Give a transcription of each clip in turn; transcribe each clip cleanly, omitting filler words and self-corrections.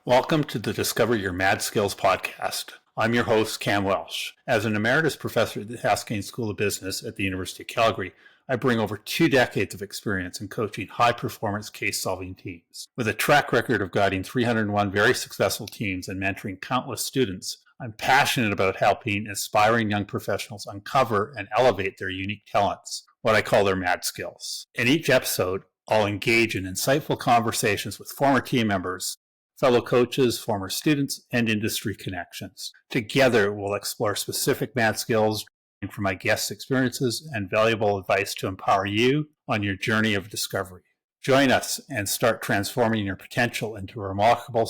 Welcome to the Discover Your Mad Skills podcast. I'm your host, Cam Welsh. As an emeritus professor at the Haskayne School of Business at the University of Calgary, I bring over 2 decades of experience in coaching high-performance case-solving teams. With a track record of guiding 301 very successful teams and mentoring countless students, I'm passionate about helping aspiring young professionals uncover and elevate their unique talents, what I call their mad skills. In each episode, I'll engage in insightful conversations with former team members, fellow coaches, former students, and industry connections. Together, we'll explore specific math skills from my guests' experiences and valuable advice to empower you on your journey of discovery. Join us and start transforming your potential into remarkable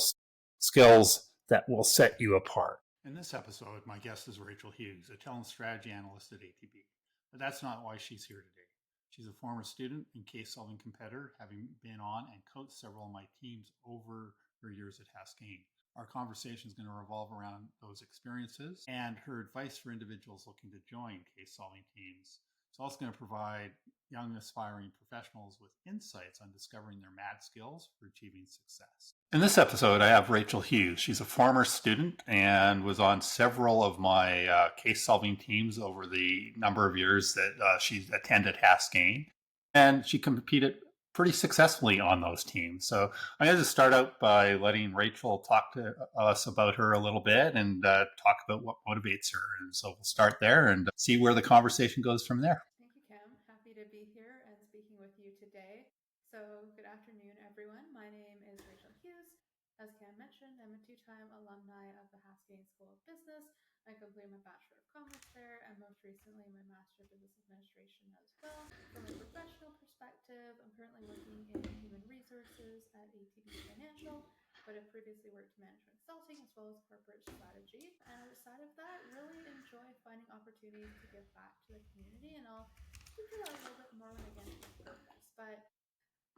skills that will set you apart. In this episode, my guest is Rachel Hughes, a talent strategy analyst at ATB. But that's not why she's here today. She's a former student and case-solving competitor, having been on and coached several of my teams over her years at Haskayne. Our conversation is going to revolve around those experiences and her advice for individuals looking to join case-solving teams. It's also going to provide young aspiring professionals with insights on discovering their mad skills for achieving success. In this episode, I have Rachel Hughes. She's a former student and was on several of my case-solving teams over the number of years that she attended Haskayne. And she competed pretty successfully on those teams. So I'm going to start out by letting Rachel talk to us about her a little bit and talk about what motivates her. And so we'll start there and see where the conversation goes from there. Thank you, Cam. Happy to be here and speaking with you today. So, good afternoon, everyone. My name is Rachel Hughes. As Cam mentioned, I'm a two-time alumni of the Haskayne School of Business. I completed my Bachelor of Commerce there and most recently my Master of Business Administration as well. From a professional perspective, I'm currently working in human resources at ATB Financial, but I've previously worked in management consulting as well as corporate strategy. And outside of that, really enjoy finding opportunities to give back to the community. And I'll speak to that a little bit more when I get into my purpose. But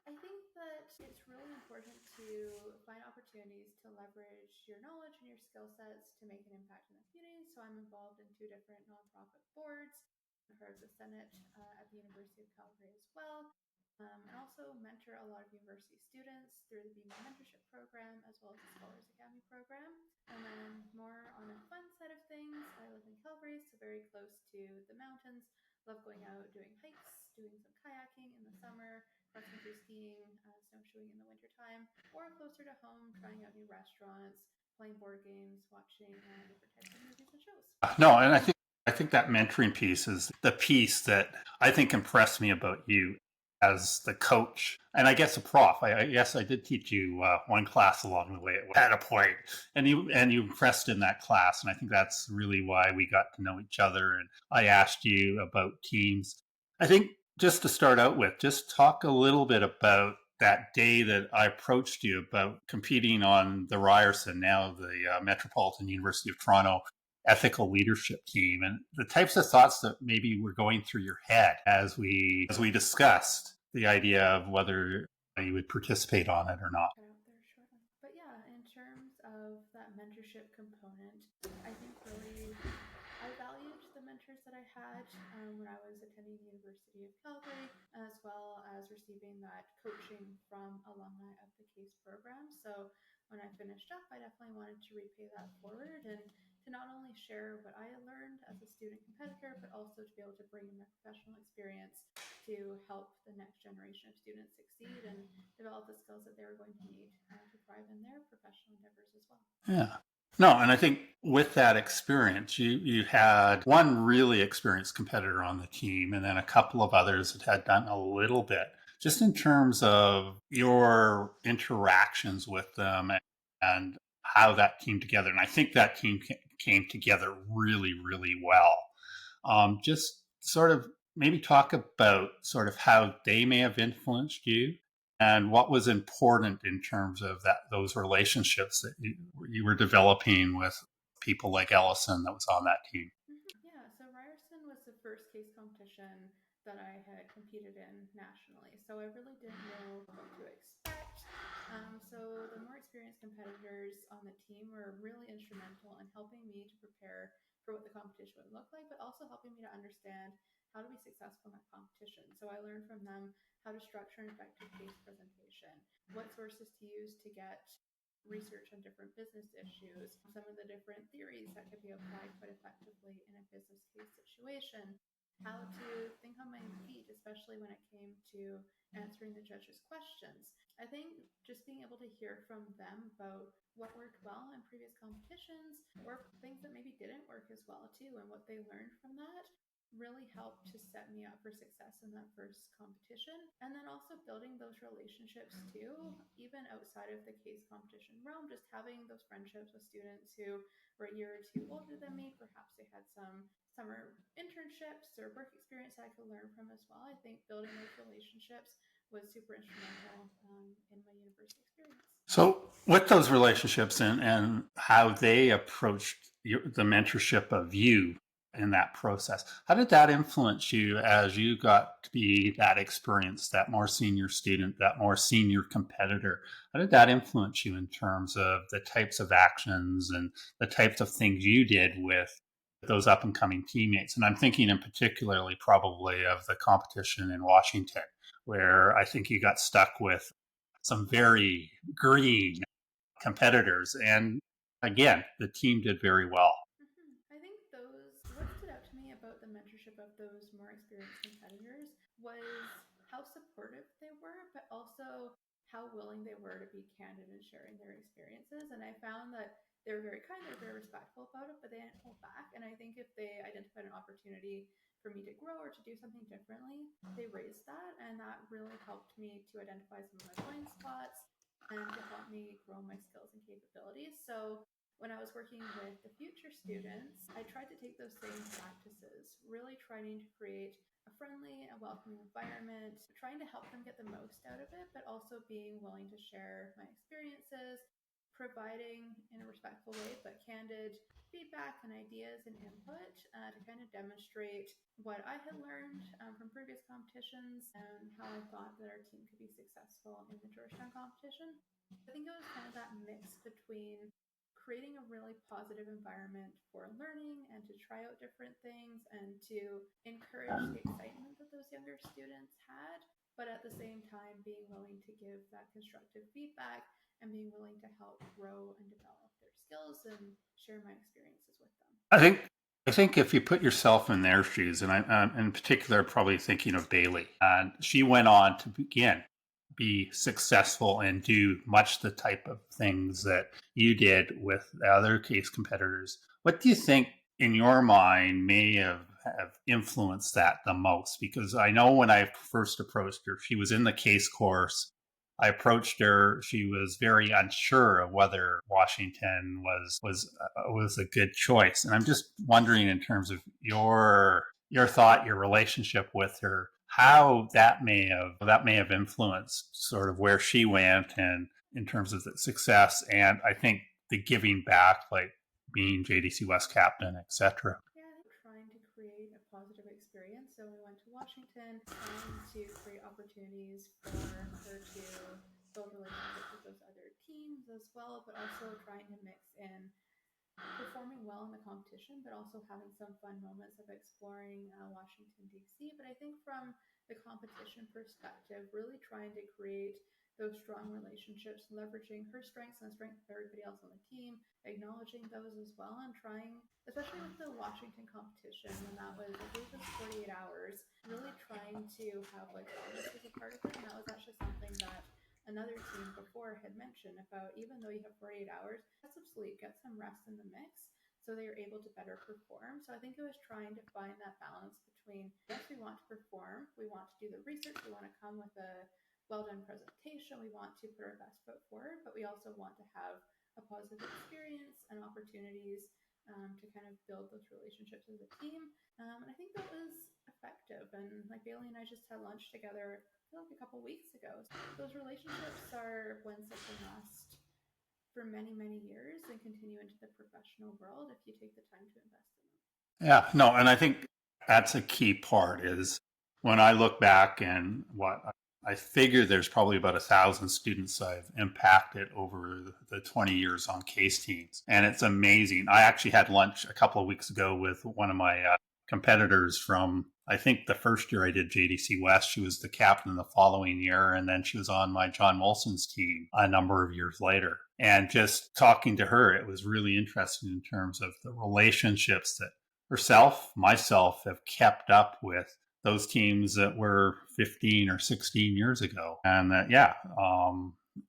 I think that it's really important to find opportunities to leverage your knowledge and your skill sets to make an impact in the community. So I'm involved in two different nonprofit boards. I'm part of the Senate at the University of Calgary as well. And also mentor a lot of university students through the BMO mentorship program as well as the Scholars Academy program. And then more on a fun side of things, I live in Calgary, so very close to the mountains. Love going out doing hikes, doing some kayaking in the summer, cross-country skiing, snowshoeing in the wintertime, or closer to home, trying out new restaurants, playing board games, watching different types of movies and shows. No, and I think that mentoring piece is the piece that I think impressed me about you as the coach, and I guess a prof. I guess I did teach you one class along the way at a point, and you impressed in that class, and I think that's really why we got to know each other. And I asked you about teams. I think just to start out with, just talk a little bit about that day that I approached you about competing on the Ryerson, now the Metropolitan University of Toronto ethical leadership team, and the types of thoughts that maybe were going through your head as we discussed the idea of whether you would participate on it or not. Out there shortly. But yeah, in terms of that mentorship component, I think really I valued the mentors that I had when I was attending the University of Calgary, as well as receiving that coaching from alumni of the CASE program. So when I finished up, I definitely wanted to repay that forward and to not only share what I had learned as a student competitor, but also to be able to bring in my professional experience to help the next generation of students succeed and develop the skills that they were going to need to thrive in their professional endeavors as well. Yeah. No, and I think with that experience, you had one really experienced competitor on the team, and then a couple of others that had done a little bit. Just in terms of your interactions with them and how that came together, and I think that team came together really, really well. Just sort of maybe talk about sort of how they may have influenced you and what was important in terms of those relationships that you were developing with people like Ellison that was on that team. Yeah, so Ryerson was the first case competition that I had competed in nationally. So I really didn't know what to expect. So the more experienced competitors on the team were really instrumental in helping me to prepare for what the competition would look like, but also helping me to understand how to be successful in that competition. So I learned from them how to structure an effective case presentation, what sources to use to get research on different business issues, some of the different theories that could be applied quite effectively in a business case situation, how to think on my feet, especially when it came to answering the judges' questions. I think just being able to hear from them about what worked well in previous competitions or things that maybe didn't work as well too and what they learned from that really helped to set me up for success in that first competition. And then also building those relationships too, even outside of the case competition realm, just having those friendships with students who were a year or two older than me. Perhaps they had some summer internships or work experience I could learn from as well. I think building those relationships was super instrumental in my university experience. So, with those relationships and how they approached the mentorship of you in that process, how did that influence you as you got to be that experience, that more senior student, that more senior competitor? How did that influence you in terms of the types of actions and the types of things you did with those up and coming teammates? And I'm thinking in particularly probably of the competition in Washington, where I think you got stuck with some very green competitors. And again, the team did very well. I think what stood out to me about the mentorship of those more experienced competitors was how supportive they were, but also how willing they were to be candid in sharing their experiences. And I found that they were very kind, they were very respectful about it, but they didn't hold back. And I think if they identified an opportunity for me to grow or to do something differently, they raised that. And that really helped me to identify some of my blind spots and to help me grow my skills and capabilities. So when I was working with the future students, I tried to take those same practices, really trying to create a friendly and welcoming environment, trying to help them get the most out of it, but also being willing to share my experiences, providing in a respectful way, but candid feedback and ideas and input to kind of demonstrate what I had learned from previous competitions and how I thought that our team could be successful in the Georgetown competition. I think it was kind of that mix between creating a really positive environment for learning and to try out different things and to encourage the excitement that those younger students had, but at the same time being willing to give that constructive feedback and being willing to help grow and develop their skills and share my experiences with them. I think I think if you put yourself in their shoes, and I'm in particular probably thinking of Bailey, and she went on to begin be successful and do much the type of things that you did with the other case competitors. What do you think in your mind may have influenced that the most? Because I know when I first approached her, she was in the case course. I approached her. She was very unsure of whether Washington was a good choice, and I'm just wondering, in terms of your thought, your relationship with her, how that may have influenced sort of where she went, and in terms of the success, and I think the giving back, like being JDC West captain, etc. Yeah, I think trying to create a positive experience. So we went to Washington, trying to create opportunities for her to build relationships with those other teams as well, but also trying to mix in performing well in the competition, but also having some fun moments of exploring Washington, D.C. But I think from the competition perspective, really trying to create those strong relationships, leveraging her strengths and the strengths of everybody else on the team, acknowledging those as well, and trying, especially with the Washington competition, when that was, I believe it was 48 hours, really trying to have like wellness as a part of it. And that was actually something that another team before had mentioned about, even though you have 48 hours, get some sleep, get some rest in the mix so that you're able to better perform. So I think it was trying to find that balance between, yes, we want to perform, we want to do the research, we want to come with a well done presentation, we want to put our best foot forward, but we also want to have a positive experience and opportunities to kind of build those relationships as a team. And I think that was effective. And like Bailey and I just had lunch together, I feel like a couple weeks ago. Those relationships are ones that can last for many, many years and continue into the professional world if you take the time to invest in them. Yeah, no, and I think that's a key part is when I look back and what I figure there's probably about 1,000 students I've impacted over the 20 years on case teams. And it's amazing. I actually had lunch a couple of weeks ago with one of my competitors from, I think, the first year I did JDC West. She was the captain the following year, and then she was on my John Molson's team a number of years later. And just talking to her, it was really interesting in terms of the relationships that herself, myself have kept up with those teams that were 15 or 16 years ago. And that, yeah,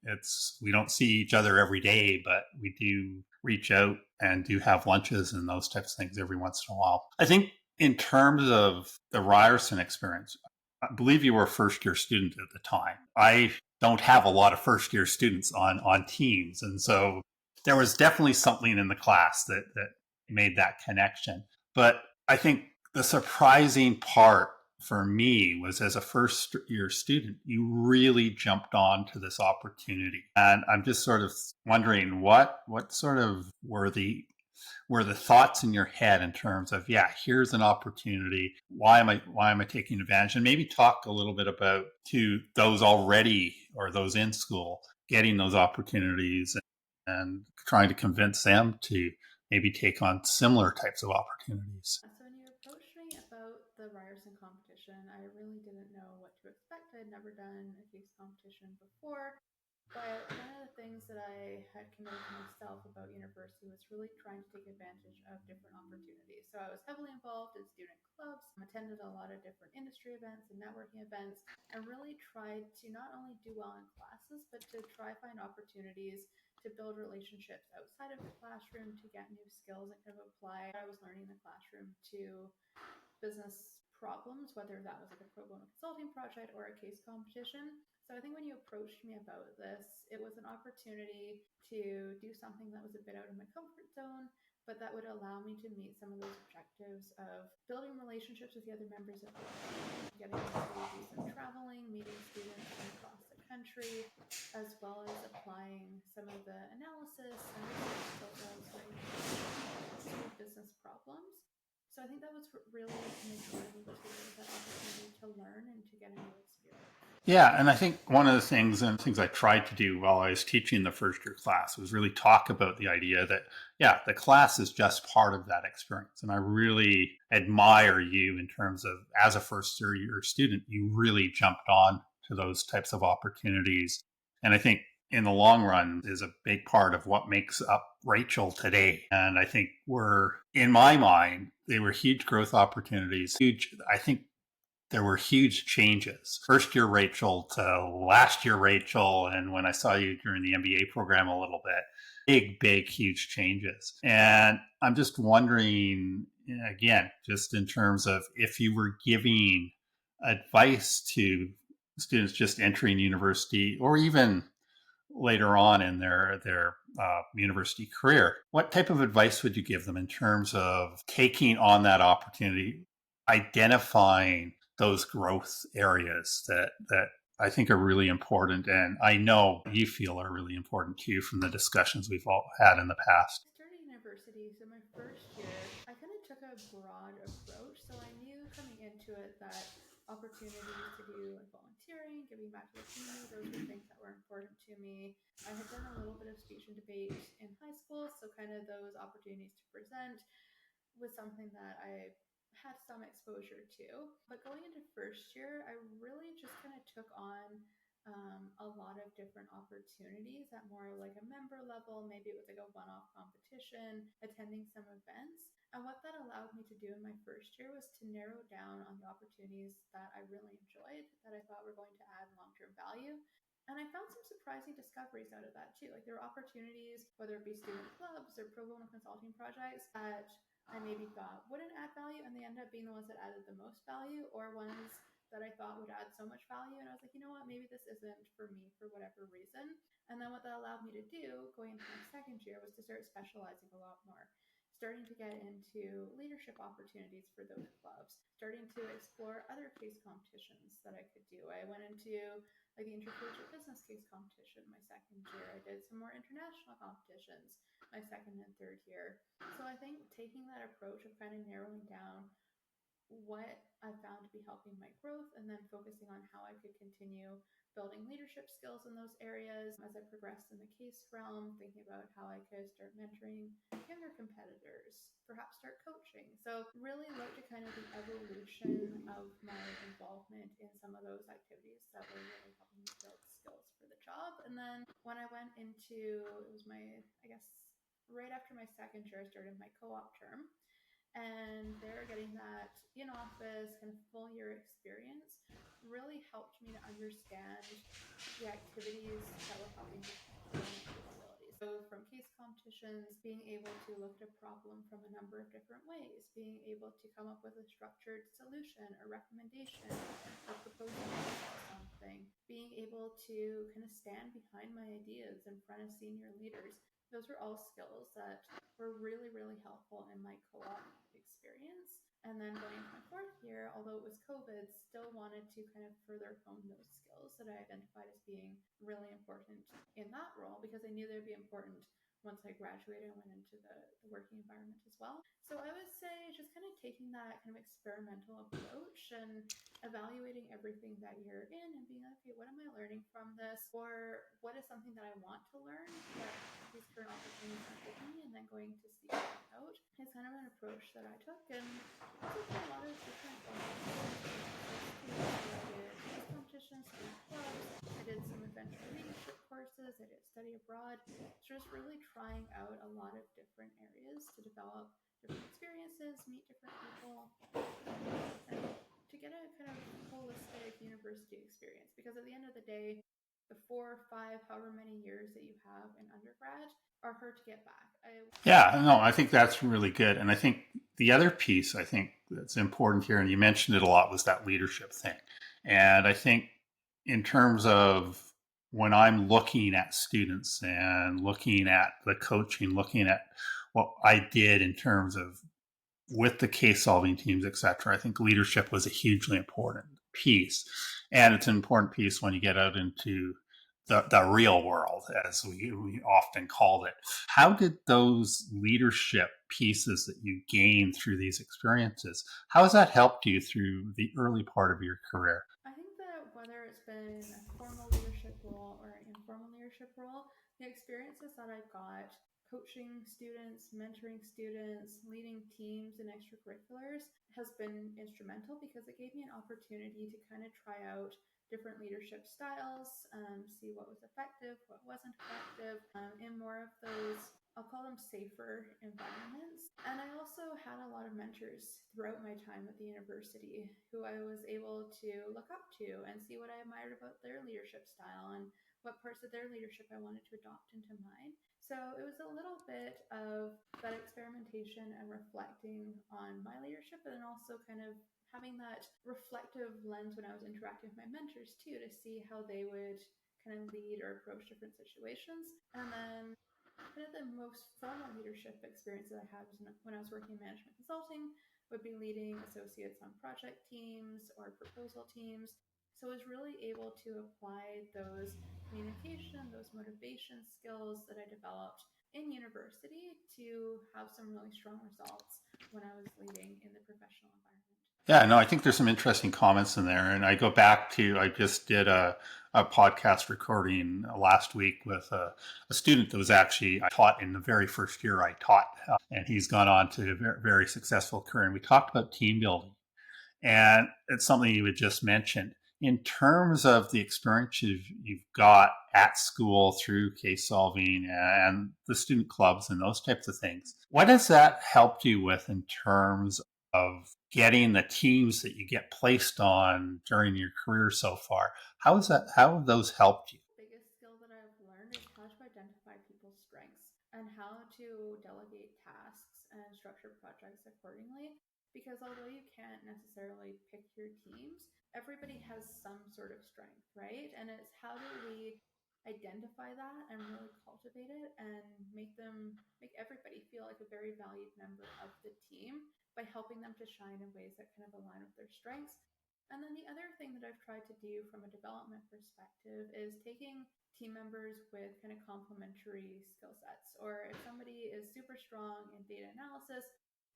it's, we don't see each other every day, but we do reach out and do have lunches and those types of things every once in a while. I think in terms of the Ryerson experience, I believe you were a first year student at the time. I don't have a lot of first year students on teams. And so there was definitely something in the class that made that connection. But I think the surprising part for me was, as a first year student, you really jumped on to this opportunity. And I'm just sort of wondering what sort of were the thoughts in your head in terms of, yeah, here's an opportunity, why am I taking advantage, and maybe talk a little bit about to those already or those in school getting those opportunities, and trying to convince them to maybe take on similar types of opportunities. So when you approached me about the Ryerson competition, I really didn't know what to expect. I had never done a case competition before. But one of the things that I had committed to myself about university was really trying to take advantage of different opportunities. So I was heavily involved in student clubs, attended a lot of different industry events and networking events, and really tried to not only do well in classes, but to try find opportunities to build relationships outside of the classroom, to get new skills and kind of apply what I was learning in the classroom to business problems, whether that was like a pro bono consulting project or a case competition. So I think when you approached me about this, it was an opportunity to do something that was a bit out of my comfort zone, but that would allow me to meet some of those objectives of building relationships with the other members of the team, getting to do some traveling, meeting students from across the country, as well as applying some of the analysis and research skills that I was learning in classroom to business problems. So I think that was really an exciting tool, that opportunity to learn and to get a new experience. Yeah, and I think one of the things I tried to do while I was teaching the first year class was really talk about the idea that, yeah, the class is just part of that experience. And I really admire you in terms of, as a first year student, you really jumped on to those types of opportunities. And I think in the long run is a big part of what makes up Rachel today. And I think in my mind, they were huge growth opportunities. Huge, I think there were huge changes. First year Rachel to last year Rachel, and when I saw you during the MBA program a little bit, big, huge changes. And I'm just wondering, again, just in terms of if you were giving advice to students just entering university, or even later on in their university career, what type of advice would you give them in terms of taking on that opportunity, identifying those growth areas that I think are really important, and I know you feel are really important too from the discussions we've all had in the past? I started university, so my first year, I kind of took a broad approach. So I knew coming into it that opportunities to do like volunteering, giving back to the community, those were things that were important to me. I had done a little bit of speech and debate in high school, so kind of those opportunities to present was something that I had some exposure to. But going into first year, I really just kind of took on a lot of different opportunities at more like a member level. Maybe it was like a one off competition, attending some events. And what that allowed me to do in my first year was to narrow down on the opportunities that I really enjoyed, that I thought were going to add long term value. And I found some surprising discoveries out of that too. Like there were opportunities, whether it be student clubs or pro bono consulting projects, that I maybe thought wouldn't add value, and they ended up being the ones that added the most value, or ones that I thought would add so much value. And I was like, you know what, maybe this isn't for me for whatever reason. And then what that allowed me to do going into my second year was to start specializing a lot more, starting to get into leadership opportunities for those clubs, starting to explore other case competitions that I could do. I went into like the intercollegiate business case competition my second year. I did some more international competitions my second and third year. So I think taking that approach of kind of narrowing down what I found to be helping my growth, and then focusing on how I could continue building leadership skills in those areas. As I progressed in the case realm, thinking about how I could start mentoring younger competitors, perhaps start coaching. So really look to kind of the evolution of my involvement in some of those activities that were really helping me build skills for the job. And then when I went into, it was my, I guess, right after my second year, I started my co-op term. And there, getting that in office kind of full year experience really helped me to understand the activities that were helping me hone my capabilities. So, from case competitions, being able to look at a problem from a number of different ways, being able to come up with a structured solution or recommendation or proposal to something, being able to kind of stand behind my ideas in front of senior leaders. Those are all skills that were really, really helpful in my co op experience. And then going into my fourth year, although it was COVID, still wanted to kind of further hone those skills that I identified as being really important in that role because I knew they'd be important once I graduated and went into the working environment as well. So I would say just kind of taking that kind of experimental approach and evaluating everything that you're in and being like, okay, what am I learning from this? Or what is something that I want to learn that these current opportunities aren't giving me? And then going to seek that out is kind of an approach that I took. And I took a lot of different competitions, student clubs. I did some adventure leadership courses. I did study abroad. So just really trying out a lot of different areas to develop different experiences, meet different people, and to get a kind of holistic university experience. Because at the end of the day, the 4, 5, however many years that you have in undergrad are hard to get back. Yeah, no, I think that's really good. And I think the other piece I think that's important here, and you mentioned it a lot, was that leadership thing. And I think in terms of when I'm looking at students and looking at the coaching, looking at what I did in terms of with the case solving teams, et cetera, I think leadership was a hugely important piece. And it's an important piece when you get out into the real world, as we often called it. How did those leadership pieces that you gained through these experiences, how has that helped you through the early part of your career? I think that whether it's been a formal leadership role or an informal leadership role, the experiences that I got coaching students, mentoring students, leading teams and extracurriculars has been instrumental because it gave me an opportunity to kind of try out different leadership styles, see what was effective, what wasn't effective, in more of those, I'll call them safer environments. And I also had a lot of mentors throughout my time at the university who I was able to look up to and see what I admired about their leadership style and what parts of their leadership I wanted to adopt into mine. So it was a little bit of that experimentation and reflecting on my leadership, and then also kind of having that reflective lens when I was interacting with my mentors too, to see how they would kind of lead or approach different situations. And then kind of the most formal leadership experience that I had was when I was working in management consulting, would be leading associates on project teams or proposal teams. So I was really able to apply those communication, those motivation skills that I developed in university to have some really strong results when I was leading in the professional environment. Yeah, no, I think there's some interesting comments in there. And I go back to, I just did a podcast recording last week with a student that was actually I taught in the very first year I taught. And he's gone on to a very, very successful career. And we talked about team building. And it's something you had just mentioned. In terms of the experience you've got at school through case solving and the student clubs and those types of things, what has that helped you with in terms of getting the teams that you get placed on during your career so far? How is that? How have those helped you? Biggest skill that I've learned is how to identify people's strengths and how to delegate tasks and structure projects accordingly. Because although you can't necessarily pick your teams, everybody has some sort of strength, right? And it's how do we identify that and really cultivate it and make everybody feel like a very valued member of the team by helping them to shine in ways that kind of align with their strengths. And then the other thing that I've tried to do from a development perspective is taking team members with kind of complementary skill sets. Or if somebody is super strong in data analysis,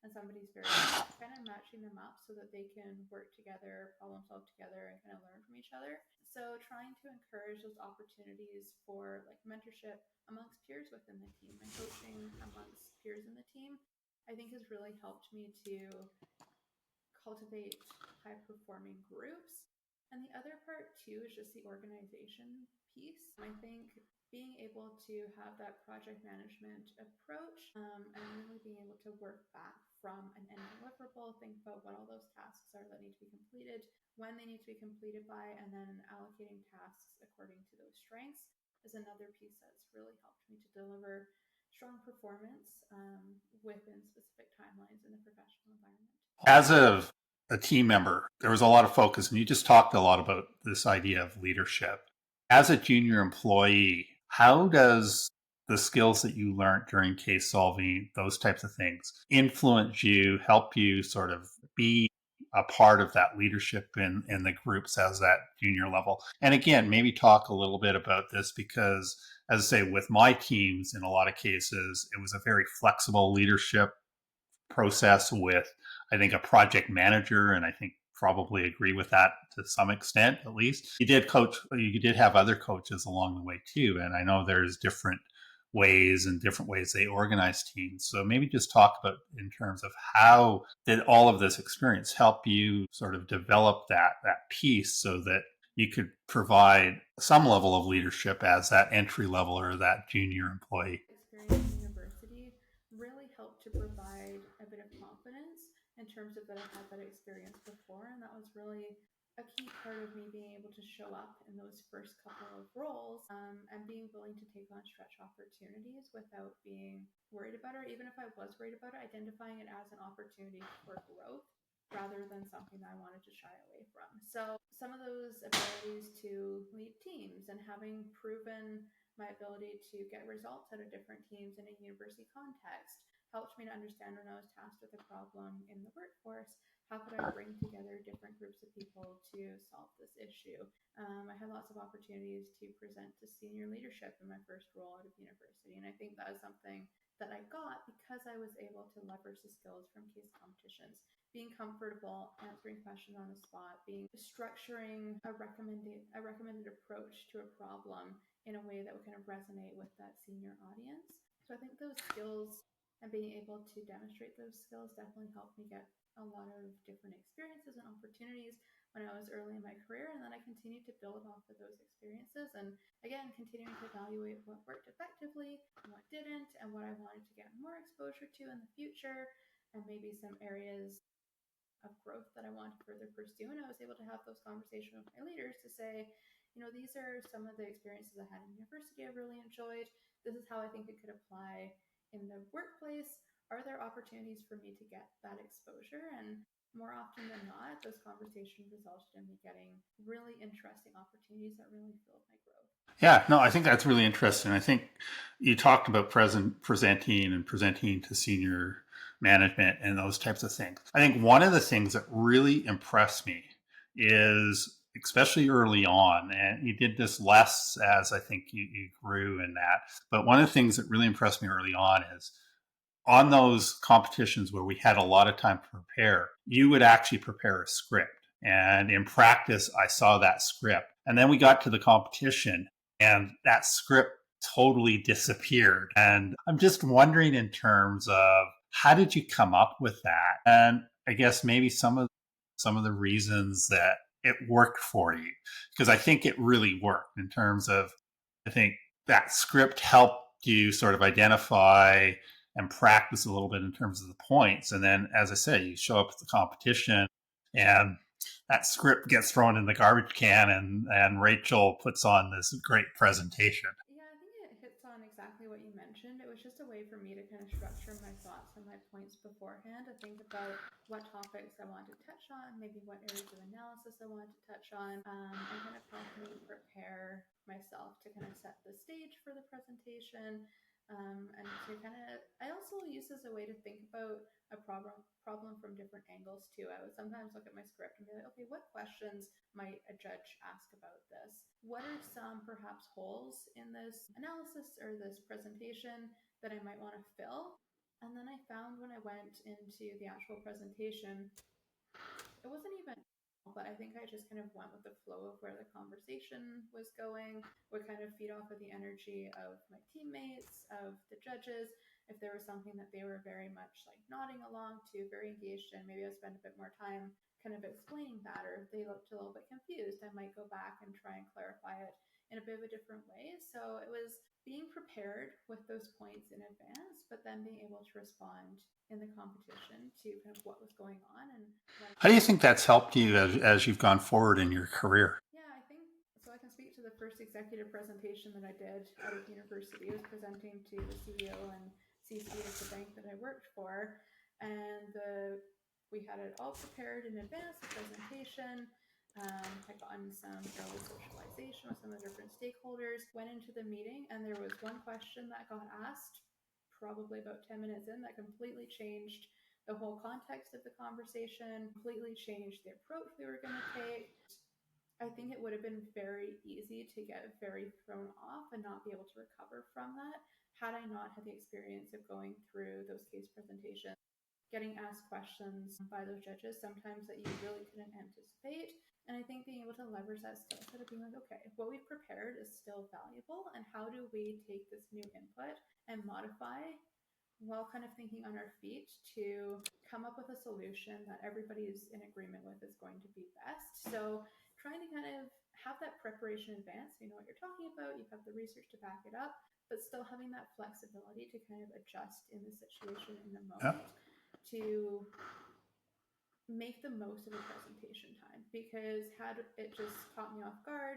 and somebody's very weak, kind of matching them up so that they can work together, problem solve together, and kind of learn from each other. So trying to encourage those opportunities for like mentorship amongst peers within the team and coaching amongst peers in the team, I think has really helped me to cultivate high performing groups. And the other part too is just the organization piece. I think being able to have that project management approach and really being able to work back from an end deliverable, think about what all those tasks are that need to be completed, when they need to be completed by, and then allocating tasks according to those strengths is another piece that's really helped me to deliver strong performance within specific timelines in the professional environment. As a team member, there was a lot of focus, and you just talked a lot about this idea of leadership. As a junior employee, how does the skills that you learned during case solving, those types of things, influence you, help you sort of be a part of that leadership in the groups as that junior level? And again, maybe talk a little bit about this because, as I say, with my teams, in a lot of cases, it was a very flexible leadership process with, I think, a project manager, and I think probably agree with that to some extent, at least. You did have other coaches along the way too, and I know there's different ways they organize teams. So maybe just talk about in terms of how did all of this experience help you sort of develop that piece so that you could provide some level of leadership as that entry level or that junior employee. Experience in university really helped to provide a bit of confidence in terms of that I had that experience before. And that was really a key part of me being able to show up in those first couple of roles and being willing to take on stretch opportunities without being worried about it, or even if I was worried about it, identifying it as an opportunity for growth rather than something that I wanted to shy away from. So some of those abilities to lead teams and having proven my ability to get results out of different teams in a university context helped me to understand when I was tasked with a problem in the workforce, how could I bring together different groups of people to solve this issue? I had lots of opportunities to present to senior leadership in my first role out of university. And I think that is something that I got because I was able to leverage the skills from case competitions, being comfortable answering questions on the spot, being structuring a recommended approach to a problem in a way that would kind of resonate with that senior audience. So I think those skills and being able to demonstrate those skills definitely helped me get a lot of different experiences and opportunities when I was early in my career. And then I continued to build off of those experiences. And again, continuing to evaluate what worked effectively and what didn't, and what I wanted to get more exposure to in the future, and maybe some areas of growth that I want to further pursue. And I was able to have those conversations with my leaders to say, these are some of the experiences I had in university I really enjoyed. This is how I think it could apply in the workplace. Are there opportunities for me to get that exposure? And more often than not, those conversations resulted in me getting really interesting opportunities that really fueled my growth. Yeah, no, I think that's really interesting. I think you talked about presenting to senior management and those types of things. I think one of the things that really impressed me is, especially early on, and you did this less as I think you grew in that, but one of the things that really impressed me early on is on those competitions where we had a lot of time to prepare, you would actually prepare a script. And in practice, I saw that script. And then we got to the competition and that script totally disappeared. And I'm just wondering in terms of how did you come up with that? And I guess maybe some of the reasons that it worked for you, because I think it really worked in terms of, I think that script helped you sort of identify and practice a little bit in terms of the points. And then, as I said, you show up at the competition and that script gets thrown in the garbage can and Rachel puts on this great presentation. Yeah, I think it hits on exactly what you mentioned. It was just a way for me to kind of structure my thoughts and my points beforehand, to think about what topics I wanted to touch on, maybe what areas of analysis I wanted to touch on, and kind of help me prepare myself to kind of set the stage for the presentation. And to kind of, I also use this as a way to think about a problem from different angles too. I would sometimes look at my script and be like, okay, what questions might a judge ask about this? What are some perhaps holes in this analysis or this presentation that I might want to fill? And then I found when I went into the actual presentation, it wasn't even, but I think I just kind of went with the flow of where the conversation was going, would kind of feed off of the energy of my teammates, of the judges. If there was something that they were very much like nodding along to, very engaged in, maybe I spend a bit more time kind of explaining that. Or if they looked a little bit confused, I might go back and try and clarify it in a bit of a different way. So it was being prepared with those points in advance, but then being able to respond in the competition to kind of what was going on and when. How do you think that's helped you as you've gone forward in your career? Yeah, I think so. I can speak to the first executive presentation that I did out of university. I was presenting to the CEO and C-suite of the bank that I worked for, and we had it all prepared in advance. The presentation. Had gotten some early socialization with some of the different stakeholders. Went into the meeting, and there was one question that got asked, probably about 10 minutes in, that completely changed the whole context of the conversation. Completely changed the approach we were going to take. I think it would have been very easy to get very thrown off and not be able to recover from that had I not had the experience of going through those case presentations, getting asked questions by those judges sometimes that you really couldn't anticipate. And I think being able to leverage that skill set of being like, okay, what we've prepared is still valuable, and how do we take this new input and modify while kind of thinking on our feet to come up with a solution that everybody's in agreement with is going to be best. So trying to kind of have that preparation in advance, you know what you're talking about, you have the research to back it up, but still having that flexibility to kind of adjust in the situation in the Yeah. moment to make the most of a presentation time. Because had it just caught me off guard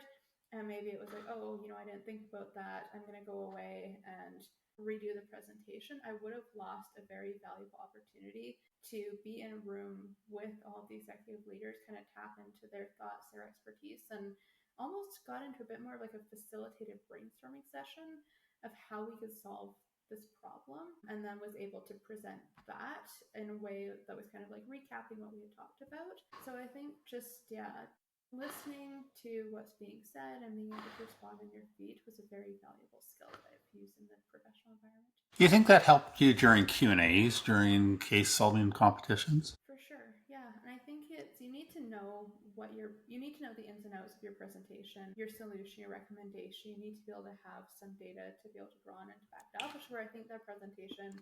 and maybe it was like, oh, you know, I didn't think about that, I'm going to go away and redo the presentation, I would have lost a very valuable opportunity to be in a room with all the executive leaders, kind of tap into their thoughts, their expertise, and almost got into a bit more of like a facilitated brainstorming session of how we could solve this problem, and then was able to present that in a way that was kind of like recapping what we had talked about. So I think just, yeah, listening to what's being said and being able to respond on your feet was a very valuable skill that I've used in the professional environment. Do you think that helped you during Q&As, during case solving competitions? For sure, yeah. And I think it's, you need to know you need to know the ins and outs of your presentation, your solution, your recommendation. You need to be able to have some data to be able to draw on and to back it up, which is where I think that presentation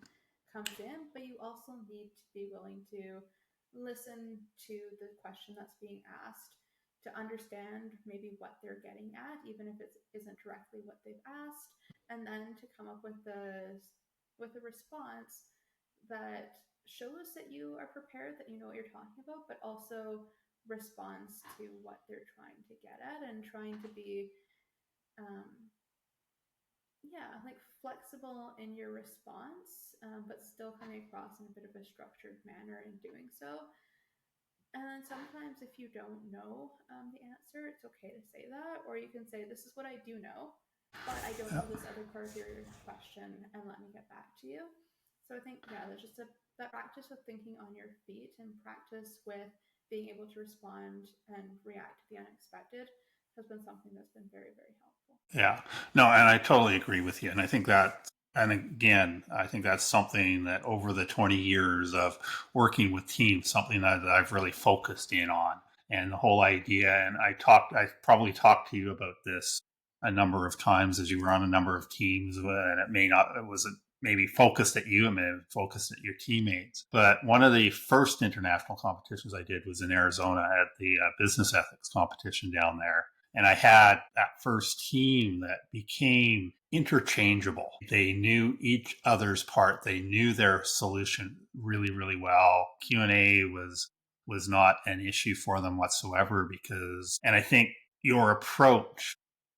comes in. But you also need to be willing to listen to the question that's being asked, to understand maybe what they're getting at, even if it isn't directly what they've asked, and then to come up with a response that shows that you are prepared, that you know what you're talking about, but also responds to what they're trying to get at, and trying to be, yeah, like flexible in your response, but still coming across in a bit of a structured manner in doing so. And then sometimes, if you don't know the answer, it's okay to say that, or you can say, "This is what I do know, but I don't know this other part of your question, and let me get back to you." So I think, yeah, there's just that practice with thinking on your feet, and practice with being able to respond and react to the unexpected has been something that's been very, very helpful. Yeah, no, and I totally agree with you. And I think that, and again, I think that's something that over the 20 years of working with teams, something that I've really focused in on. And the whole idea, and I probably talked to you about this a number of times as you were on a number of teams, and it wasn't maybe focused at you, it may have focused at your teammates. But one of the first international competitions I did was in Arizona at the business ethics competition down there. And I had that first team that became interchangeable. They knew each other's part. They knew their solution really, really well. Q&A was not an issue for them whatsoever and I think your approach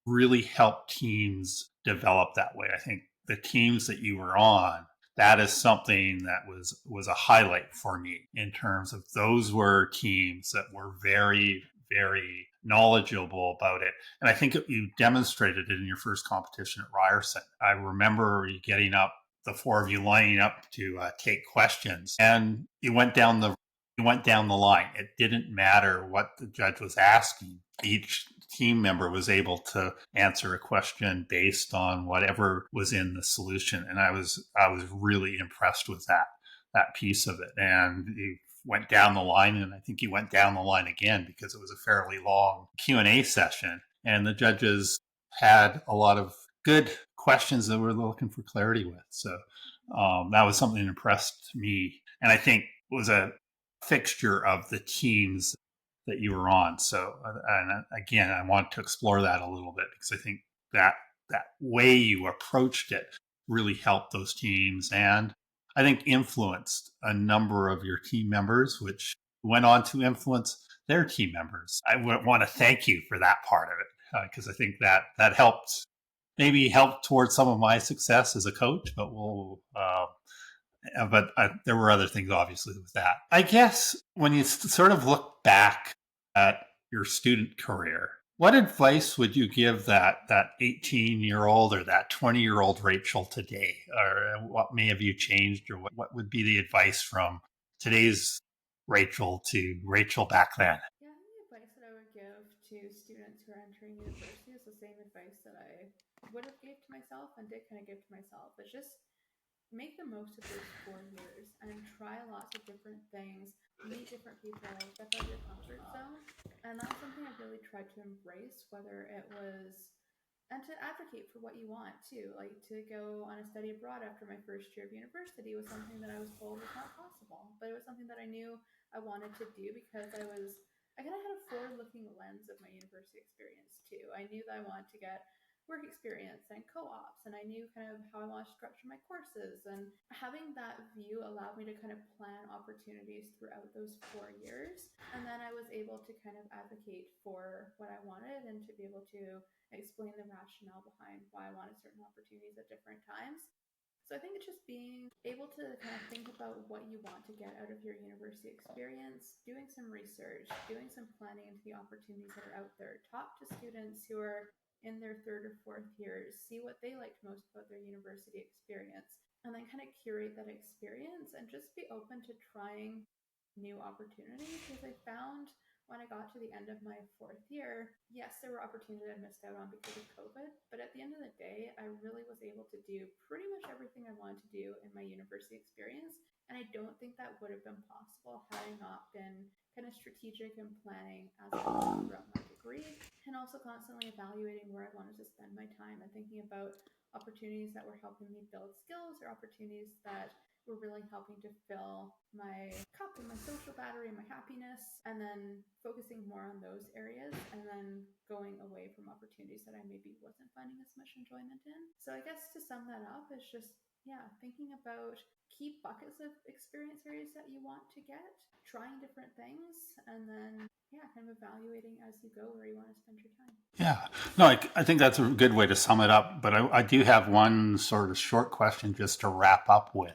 really helped teams develop that way. I think the teams that you were on, that is something that was a highlight for me in terms of those were teams that were very, very knowledgeable about it. And I think you demonstrated it in your first competition at Ryerson. I remember you getting up, the four of you lining up to take questions, and you went down the you went down the line. It didn't matter what the judge was asking. Each team member was able to answer a question based on whatever was in the solution. And I was really impressed with that piece of it. And he went down the line, and I think he went down the line again because it was a fairly long Q&A session. And the judges had a lot of good questions that we're looking for clarity with. So that was something that impressed me. And I think was a fixture of the teams that you were on. So, and again, I want to explore that a little bit because I think that way you approached it really helped those teams, and I think influenced a number of your team members, which went on to influence their team members. I want to thank you for that part of it because I think that helped, maybe helped towards some of my success as a coach, but there were other things obviously with that. I guess when you sort of look back at your student career, what advice would you give that 18-year-old or that 20-year-old Rachel today? Or what may have you changed, or what would be the advice from today's Rachel to Rachel back then? Yeah, I think the advice that I would give to students who are entering university is the same advice that I would have gave to myself and did kind of give to myself. It's just make the most of those 4 years and try lots of different things, meet different people, step out of your comfort zone. And that's something I've really tried to embrace, whether it was, and to advocate for what you want too. Like to go on a study abroad after my first year of university was something that I was told was not possible, but it was something that I knew I wanted to do because I kind of had a forward-looking lens of my university experience too. I knew that I wanted to get work experience and co-ops, and I knew kind of how I wanted to structure my courses, and having that view allowed me to kind of plan opportunities throughout those 4 years. And then I was able to kind of advocate for what I wanted and to be able to explain the rationale behind why I wanted certain opportunities at different times. So I think it's just being able to kind of think about what you want to get out of your university experience, doing some research, doing some planning into the opportunities that are out there, talk to students who are in their third or fourth years, see what they liked most about their university experience, and then kind of curate that experience and just be open to trying new opportunities. Because I found when I got to the end of my fourth year, yes, there were opportunities I missed out on because of COVID, but at the end of the day, I really was able to do pretty much everything I wanted to do in my university experience. And I don't think that would have been possible had I not been kind of strategic in planning as I was throughout my degree, and also constantly evaluating where I wanted to spend my time and thinking about opportunities that were helping me build skills or opportunities that were really helping to fill my cup and my social battery and my happiness, and then focusing more on those areas and then going away from opportunities that I maybe wasn't finding as much enjoyment in. So I guess to sum that up is just, yeah, thinking about key buckets of experience areas that you want to get, trying different things, and then yeah, kind of evaluating as you go where you want to spend your time. Yeah, no, I think that's a good way to sum it up. But I do have one sort of short question just to wrap up with.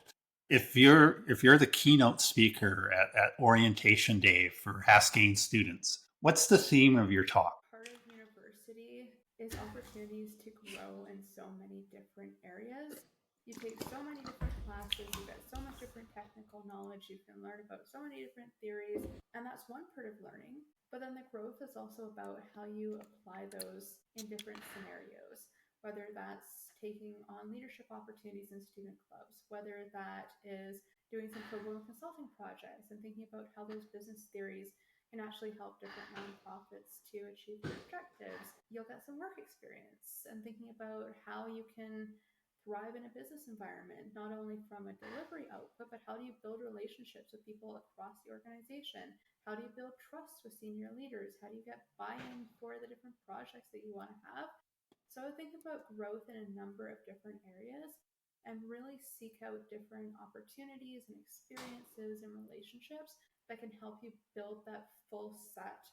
If you're the keynote speaker at orientation day for Haskayne students, what's the theme of your talk? Part of university is opportunities to grow in so many different areas. You take so many different classes, you get so much different technical knowledge, you can learn about so many different theories, and that's one part of learning. But then the growth is also about how you apply those in different scenarios, whether that's taking on leadership opportunities in student clubs, whether that is doing some pro bono consulting projects and thinking about how those business theories can actually help different nonprofits to achieve their objectives. You'll get some work experience and thinking about how you can thrive in a business environment, not only from a delivery output, but how do you build relationships with people across the organization? How do you build trust with senior leaders? How do you get buy-in for the different projects that you want to have? So I think about growth in a number of different areas and really seek out different opportunities and experiences and relationships that can help you build that full set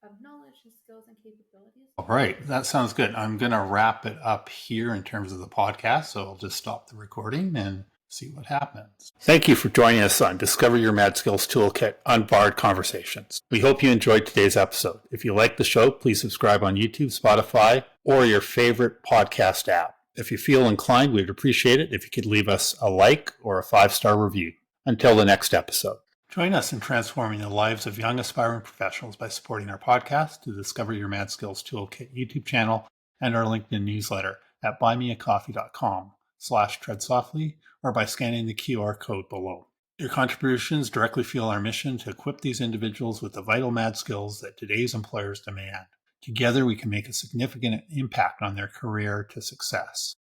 of knowledge and skills and capabilities. All right, that sounds good. I'm going to wrap it up here in terms of the podcast. So I'll just stop the recording and see what happens. Thank you for joining us on Discover Your Mad Skills Toolkit Unbarred Conversations. We hope you enjoyed today's episode. If you like the show, please subscribe on YouTube, Spotify, or your favorite podcast app. If you feel inclined, we'd appreciate it if you could leave us a like or a 5-star review. Until the next episode. Join us in transforming the lives of young aspiring professionals by supporting our podcast, the Discover Your Mad Skills Toolkit YouTube channel, and our LinkedIn newsletter at buymeacoffee.com/treadsoftly or by scanning the QR code below. Your contributions directly fuel our mission to equip these individuals with the vital mad skills that today's employers demand. Together, we can make a significant impact on their career to success.